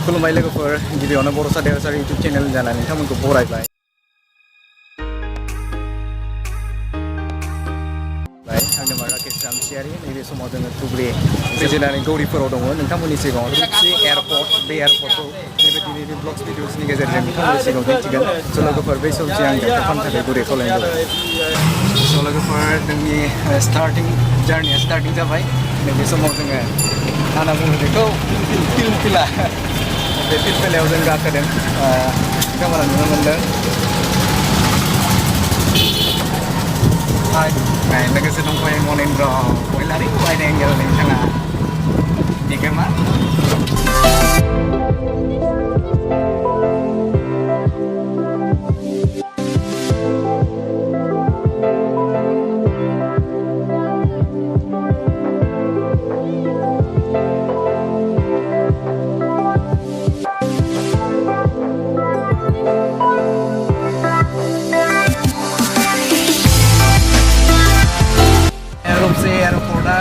खुलुमबाय लोगोफोर गिबियावनो बर'सा देरहासार इउटिउब चेनेल जानानै नोंथांमोनखौ बरायबाय आंनि मुङा राकेश रामसियारि नैबे समाव जोङो धुबुरी जिल्लानि गौरीपुराव दङ नोंथांमोननि सिगाङाव रुपसि एयारपर्ट बे एयारपर्टखौ बेबायदिनो बे ब्लग्स भिडिअसनि गेजेरजों नोंथांमोननि सिगाङाव दिन्थिगोन स' लोगोफोर बै समसिम आं नोंथांनि थाखाय गुरै खावलायनाय जाबाय स' लोगोफोर जोंनि जार्निया स्टार्टिं जाबाय नैबे समाव जोङो आंना बुङो बेखौ फिलफिला बे फिलफिलायाव जों गाखोदों नोंथांमोना नुनो मोनदों लोगोसे दंफायो मनेन्द्र बयलारि वाइड एंगेल नोंथाङा बिगोमा रुपसि एयारपर्टआ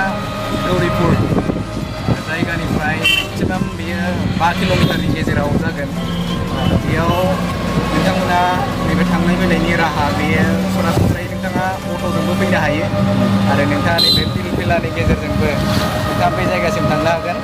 गौरीपुर जायगानिफ्राय मेक्सिमाम बेयो 5 किल'मिटारनि गेजेराव जागोन बेयाव नोंथांमोना नैबे थांनाय फैनायनि राहा बेयो सरासनस्रायै नोंथाङा अट'जोंबो फैनो हायो आरो नोंथाङा नैबे फिलफिलानि गेजेरजोंबो नोंथाङा बे जायगासिम थांनो हागोन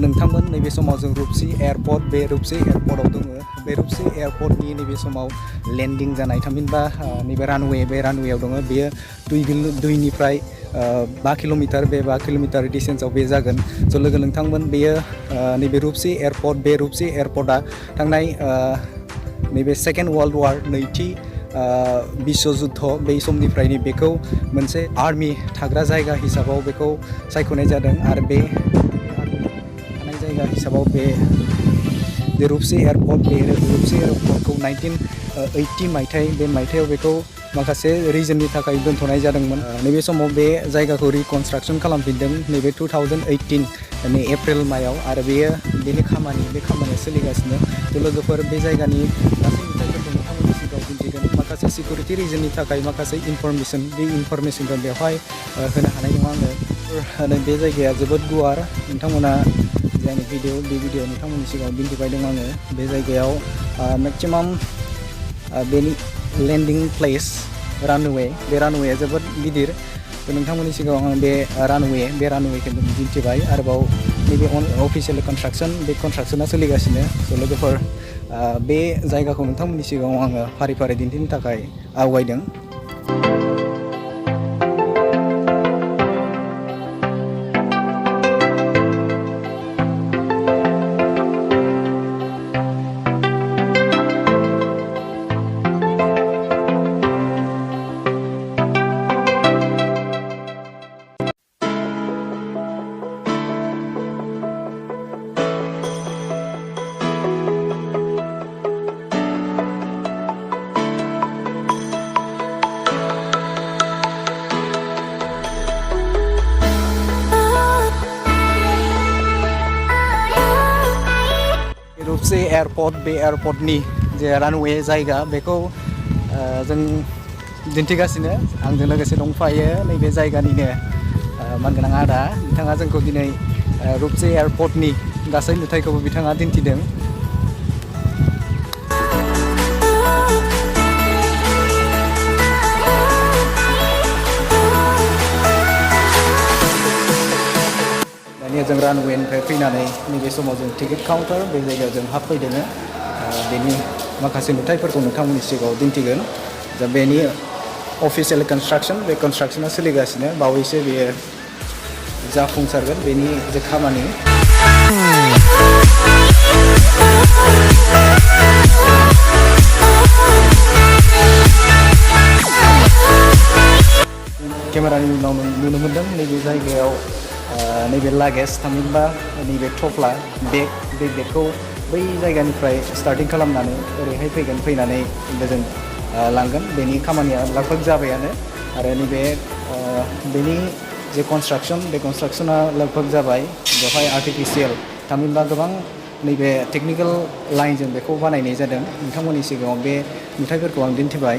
नोंथांमोन नैबे समाव जों रुपसि एयारपर्ट बे रुपसि एयारपर्टआव दङ बे रुपसि एयारपर्टनि नैबे समाव लेन्डिं जानाय थामहिनबा नैबे रानवे बे रानवेयाव दङ बेयो 2निफ्राय 5 किल'मिटार बे 5 किल'मिटार डिस्टेन्सआव बे जागोन स' लोगो नोंथांमोन बेयो नैबे रुपसि एयारपर्ट बे रुपसि एयारपर्टआ थांनाय नैबे सेकेन्ड वर्ल्ड वार नैथि विश्व जुद्ध बै समनिफ्रायनो बेखौ मोनसे आर्मि थाग्रा जायगा हिसाबाव बेखौ सायख'नाय जादों आरो बे जायगा हिसाबाव बे रुपसि एयारपर्ट बे रुपसि एयारपर्टखौ 1980 मायथाइ बे मायथाइयाव बेखौ माखासे रिजननि थाखाय दोनथ'नाय जादोंमोन नैबे समाव बे जायगाखौ रिकनस्ट्राक्सन खालामफिनदों नैबे 2018 नि एप्रिल मायाव आरो बेनि खामानिया सोलिगासिनो थ' लोगोफोर बे जायगानि गासै नुथायफोरखौ नोंथांमोननि सिगाङाव दिन्थिगोन माखासे सिकिउरिटि रिजननि थाखाय माखासे इनफरमेसनखौ बेवहाय होनो हानाय नङा आङो बे जायगाया जोबोद गुवार नोंथांमोना जायनि बे भिडिअ नोंथांमोननि सिगाङाव दिन्थिबायदों आङो बे जायगायाव मेक्सिमाम बेनि लेन्डिं प्लेस रानवे बे रानवेया जोबोद गिदिर नोंथांमोननि सिगाङाव आं बे रानवेखौ दिन्थिबाय आरोबाव नैबे अफिसियेल कनस्ट्राक्सन बे कनस्ट्राक्सना सोलिगासिनो स' लोगोफोर बे जायगाखौ नोंथांमोननि सिगाङाव आङो फारि फारि दिन्थिनो थाखाय आवगायदों रुपसि एयारपर्ट बे एयारपर्टनि जे रानवे जायगा बेखौ जों दिन्थिगासिनो आंजों लोगोसे दंफायो नैबे जायगानिनो मानगोनां आदा बिथाङा जोंखौ दिनै रुपसि एयारपर्टनि गासै नुथायखौबो बिथाङा दिन्थिदों दानिया जों रानवेनिफ्राय फैनानै नैबे समाव जों टिकेट काउन्टार बे जायगायाव जों हाबफैदों बेनि माखासे नुथायफोरखौ नोंथांमोननि सिगाङाव दिन्थिगोन दा बेनि अफिसियेल कनस्ट्राक्सन बे कनस्ट्राक्सना सोलिगासिनो बावैसो बेयो जाफुंसारगोन बेनि जे खामानि केमेरानि उनाव नुनो मोन्दों नैबे जायगायाव नैबे लागेज थामहिनबा नैबे थफ्ला बेग बे बेगखौ बै जायगानिफ्राय स्टार्टिं खालामनानै ओरैहाय फैनानै जों लांगोन बेनि खामानिया लगभग जाबायानो आरो नैबे बेनि जे कन्स्ट्राक्शन बे कन्स्ट्राक्शना लगभग जाबाय बेवहाय आर्टिफिशियेल थामहिनबा गोबां नैबे टेक्निकल लाइनजों बेखौ बानायनाय जादों नोंथांमोननि सिगाङाव बे नुथायफोरखौ आं दिन्थिबाय।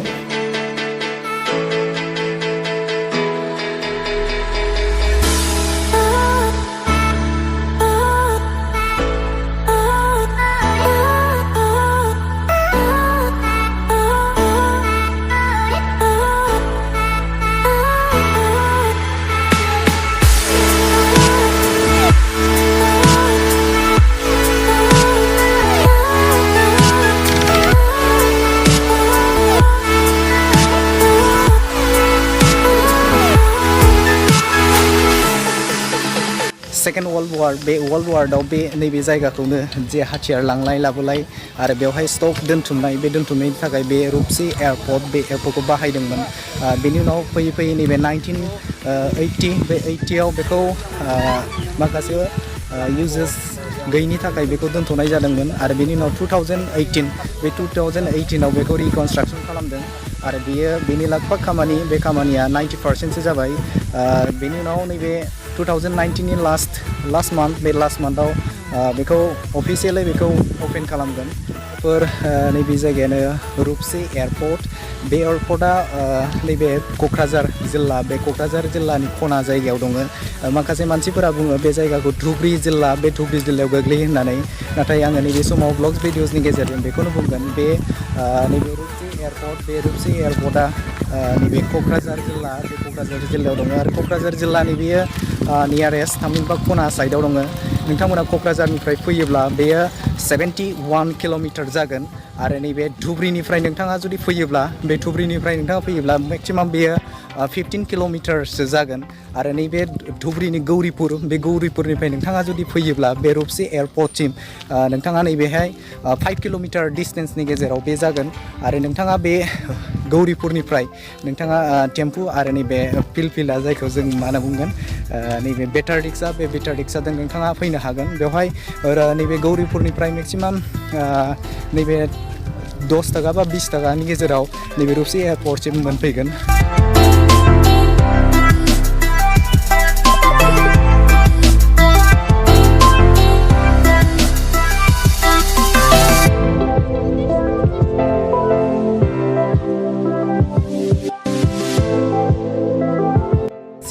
सेकेंड वर्ल्ड वार बे वर्ल्ड वाराव बे नैबे जायगाखौनो जे हाथियार लांलाय लाबोलाय आरो बेवहाय स्टक दोनथुमनाय बे दोनथुमनायनि थाखाय बे रुपसी एयारपर्ट बे एयारपर्टखौ बाहायदोंमोन। बेनि उनाव फैयै नैबे 1980 बे 80आव बेखौ माखासे इउजेस गैयिनि थाखाय बेखौ दोनथ'नाय जादोंमोन आरो बेनि उनाव 2018 बे 2018आव बेखौ रिकनस्ट्राक्शन खालामदों आरो बेनि लगभग बे खामानिया 90%सो जाबाय। बेनि उनाव नैबे 2019 नि लास्ट मान्थआव बेखौ अफिसियेलि बेखौ अपेन खालामगोन। नैबे जायगायानो रुपसी एयारपर्ट बे एयारपर्टआ नैबे क'क्राझार जिल्ला बे क'क्राझार जिल्लानि खना जायगायाव दङ। माखासे मानसिफोरा बुङो बे जायगाखौ धुबरी जिल्ला बे धुबरी जिल्लायाव गोग्लैयो होननानै नाथाय आङो नैबे समाव ब्लग्स भिडिअसनि गेजेरजों बेखौनो बुंगोन बे नैबे रुपसी एयारपर्ट बे रुपसी एयारपर्टआ नैबे क'क्राझार जिल्ला बे क'क्राझार जिल्लायाव दङ आरो क'क्राझार जिल्लानि बेयो नियारेस्ट थामहिनबा खना साइडआव दङ। नोंथांमोना क'क्राझारनिफ्राय फैयोब्ला बेयो 71 किल'मिटार जागोन आरो नैबे धुबरीनिफ्राय नोंथाङा जुदि फैयोब्ला बे धुबरीनिफ्राय नोंथाङा फैयोब्ला मेक्सिमाम बेयो 15 किल'मिटारसो जागोन आरो नैबे धुबरीनि गौरीपुरनिफ्राय नोंथाङा जुदि फैयोब्ला बे रुपसी एयारपर्टसिम नोंथाङा नैबेहाय 5 किल'मिटार डिस्टेन्सनि गेजेराव बे जागोन आरो नोंथाङा बे गौरीपुरनिफ्राय नोंथाङा टेम्पु आरो नैबे फिलफिला जायखौ जों मा होनना बुंगोन नैबे बेटार रिक्सा बे बेटार रिक्साजों नोंथाङा फैनो हागोन। बेवहाय नैबे गौरीपुरनिफ्राय मेक्सिमाम नैबे 10 टाका बा 20 टाकानि गेजेराव नैबे रुपसी एयारपर्टसिम मोनफैगोन।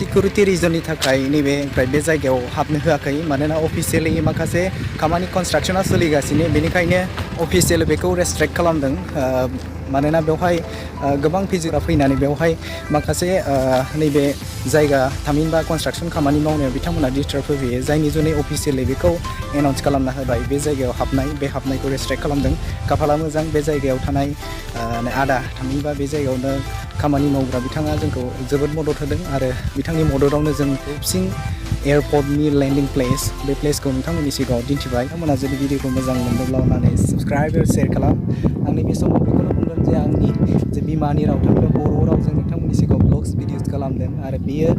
सिकिउरिटि रिजननि थाखाय नैबेनिफ्राय बे जायगायाव हाबनो होआखै मानोना अफिसियेलि माखासे खामानि कन्स्ट्राक्शना सोलिगासिनो बेनिखायनो अफिसियेलि बेखौ रेस्ट्रिक्ट खालामदों। मानोना बेवहाय गोबां भिजिटरफोरा फैनानै बेवहाय माखासे नैबे जायगा थामहिनबा कन्स्ट्राक्शन खामानि मावनायाव बिथांमोना डिस्टार्ब होफैयो जायनि जुनै अफिसियेलि बेखौ एनाउन्स खालामना होबाय बे जायगायाव बे हाबनायखौ रेस्ट्रिक्ट खालामदों। खाफाला मोजां बे जायगायाव थानाय आदा थामहिनबा बे जायगायावनो खामानि मावग्रा बिथाङा जोंखौ जोबोद मदद होदों आरो बिथांनि मददावनो जों रुपसी एयारपर्टनि लेन्डिं प्लेस बे प्लेसखौ नोंथांमोननि सिगाङाव दिन्थिबाय। नोंथांमोना जुदि भिडिअखौ मोजां मोनदोंब्ला अननानै साबस्क्राइब आरो शेयार खालाम। आंनि बे समाव बेखौनो बुंगोन जे आंनि जे बिमानि राव थामहिनबा बर' रावजों नोंथांमोननि सिगाङाव ब्लग्स भिडिअस खालामदों आरो बेयो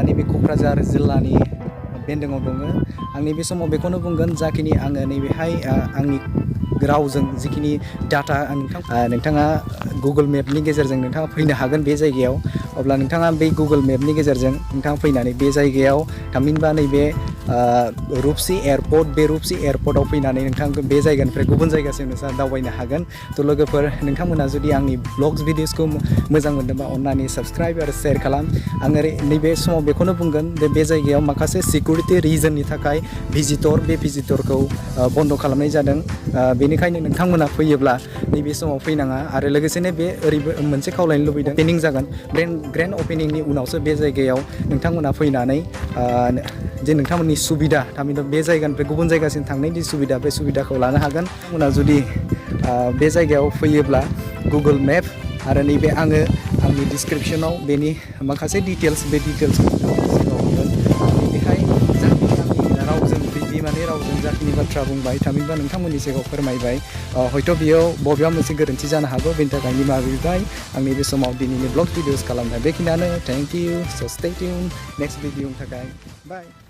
नैबे क'क्राझार जिल्लानि बेन्दोङाव दङ। आंनि बे समाव बेखौनो बुंगोन जाखिनि आङो नैबेहाय आंनि रावजों जिखिनि डाटा नोंथाङा गुगोल मेपनि गेजेरजों नोंथाङा फैनो हागोन बे जायगायाव अब्ला नोंथाङा बे गुगोल मेपनि गेजेरजों नोंथाङा फैनानै बे जायगायाव थामहिनबा नैबे रुपसी एयारपर्ट बे रुपसी एयारपर्टआव फैनानै नोंथांखौ बे जायगानिफ्राय गुबुन जायगासिम नोंथाङा दावबायनो हागोन। थ' लोगोफोर नोंथांमोना जुदि आंनि ब्लग्स भिडिअसखौ मोजां मोनदोंबा अननानै साबस्क्राइब आरो शेयार खालाम। आङो नैबे समाव बेखौनो बुंगोन जे बे जायगायाव माखासे सिकिउरिटि रिजननि थाखाय भिजिटरखौ बन्द' खालामनाय जादों। बेनिखायनो नोंथांमोना फैयोब्ला नैबे समाव फैनाङा आरो लोगोसेनो बे मोनसे खावलायनो लुबैदों ओपेनिं जागोन ग्रेन्ड ओपेनिंनि उनावसो बे जायगायाव नोंथांमोना फैनानै जे नोंथांमोननि सुबिदा थामहिनबा बे जायगानिफ्राय गुबुन जायगासिम थांनायनि सुबिदा बे सुबिदाखौ लानो हागोन। नोंथांमोना जुदि बे जायगायाव फैयोब्ला गुगोल मेप आरो नैबे आङो आंनि डिसक्रिपसनाव बेनि माखासे डिटेल्स बे डिटेल्सखौ बेहाय आंनि रावजों बिमानि रावजों जाखिनि बाथ्रा बुंबाय थामहिनबा नोंथांमोननि सिगाङाव फोरमायबाय हयथ' बेयाव बबेबा मोनसे गोरोन्थि जानो हागौ बेनि थाखाय निमाहा बिबाय। आंनि बे समाव दिनैनि ब्लग भिडिअस खालामनाय बेखिनियानो। Thank you. स' स्टे टिउन नेक्स्ट भिडिअनि थाखाय बाय।